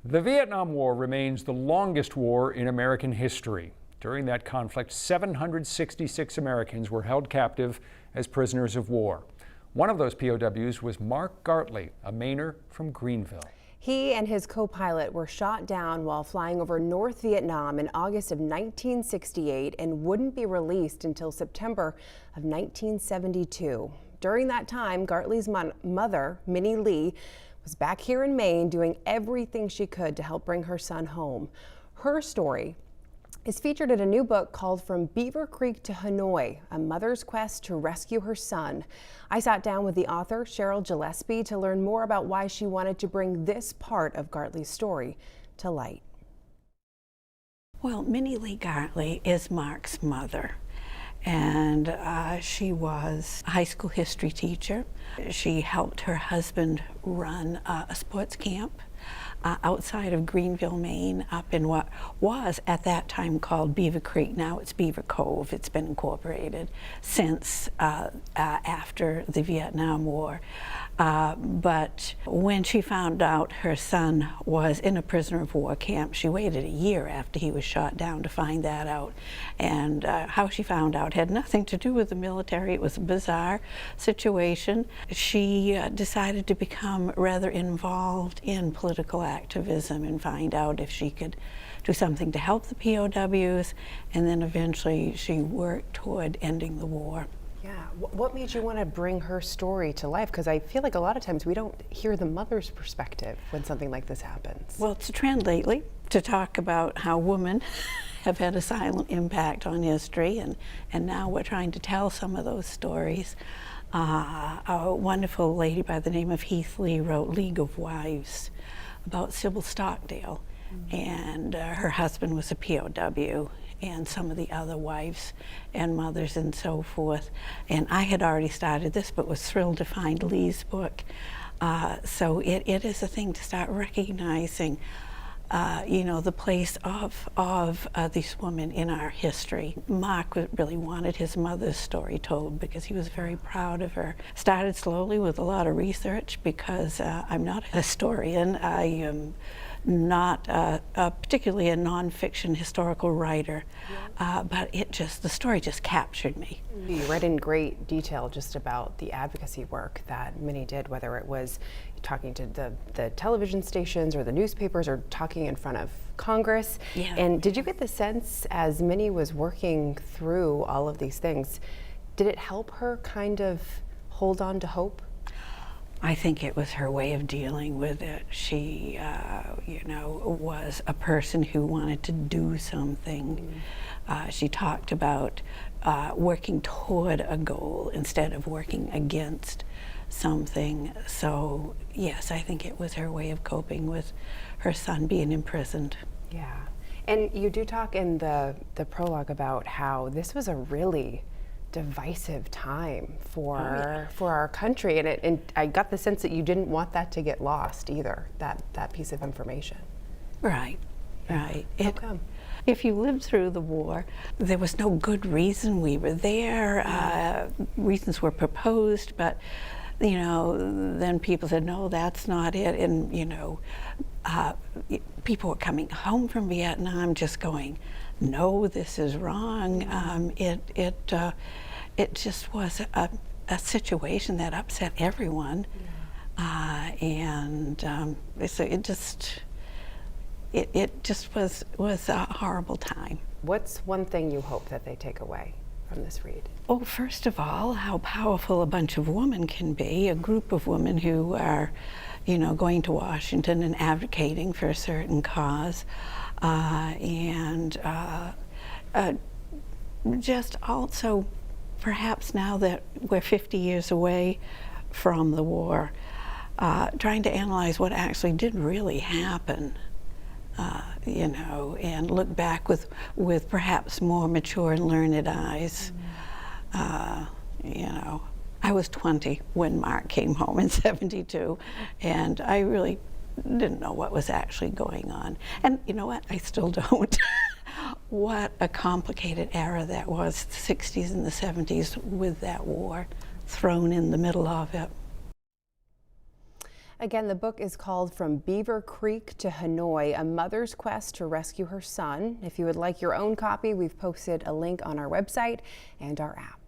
The Vietnam War remains the longest war in American history. During that conflict, 766 Americans were held captive as prisoners of war. One of those POWs was Mark Gartley, a Mainer from Greenville. He and his co-pilot were shot down while flying over North Vietnam in August of 1968 and wouldn't be released until September of 1972. During that time, Gartley's mother, Minnie Lee, was back here in Maine doing everything she could to help bring her son home. Her story is featured in a new book called From Beaver Creek to Hanoi, a mother's quest to rescue her son. I sat down with the author, Cheryl Gillespie, to learn more about why she wanted to bring this part of Gartley's story to light. Well, Minnie Lee Gartley is Mark's mother, and she was a high school history teacher. She helped her husband run a sports camp outside of Greenville, Maine, up in what was at that time called Beaver Creek. Now it's Beaver Cove. It's been incorporated since after the Vietnam War. But when she found out her son was in a prisoner of war camp, she waited a year after he was shot down to find that out. And how she found out had nothing to do with the military. It was a bizarre situation. She decided to become rather involved in political activism and find out if she could do something to help the POWs, and then eventually she worked toward ending the war. Yeah, what made you want to bring her story to life? Because I feel like a lot of times we don't hear the mother's perspective when something like this happens. Well, it's a trend lately to talk about how women have had a silent impact on history, and now we're trying to tell some of those stories. A wonderful lady by the name of Heath Lee wrote League of Wives about Sybil Stockdale, and her husband was a POW, and some of the other wives and mothers and so forth. And I had already started this, but was thrilled to find Lee's book. So it is a thing to start recognizing you know, the place of these women in our history. Mark really wanted his mother's story told because he was very proud of her. Started slowly with a lot of research because I'm not a historian. I am not particularly a nonfiction historical writer, but the story just captured me. You read in great detail just about the advocacy work that Minnie did, whether it was talking to the television stations or the newspapers or talking in front of Congress. Yeah. And did you get the sense as Minnie was working through all of these things, did it help her kind of hold on to hope? I think it was her way of dealing with it. She, you know, was a person who wanted to do something. She talked about working toward a goal instead of working against something. So, yes, I think it was her way of coping with her son being imprisoned. Yeah. And you do talk in the prologue about how this was a really divisive time for our country, and I got the sense that you didn't want that to get lost either, that piece of information. Right, right. How come? If you lived through the war, there was no good reason we were there. Reasons were proposed, but you know, then people said, no, that's not it. And you know, people were coming home from Vietnam just going, no, this is wrong. It just was a situation that upset everyone, and so it just was a horrible time. What's one thing you hope that they take away from this read? Oh, first of all, how powerful a bunch of women can be, a group of women who are, you know, going to Washington and advocating for a certain cause, and just also, perhaps now that we're 50 years away from the war, trying to analyze what actually did really happen, you know, and look back with perhaps more mature and learned eyes. You know, I was 20 when Mark came home in '72, and I really didn't know what was actually going on. And you know what? I still don't. What a complicated era that was, the 60s and the 70s, with that war thrown in the middle of it. Again, the book is called From Beaver Creek to Hanoi, a mother's quest to rescue her son. If you would like your own copy, we've posted a link on our website and our app.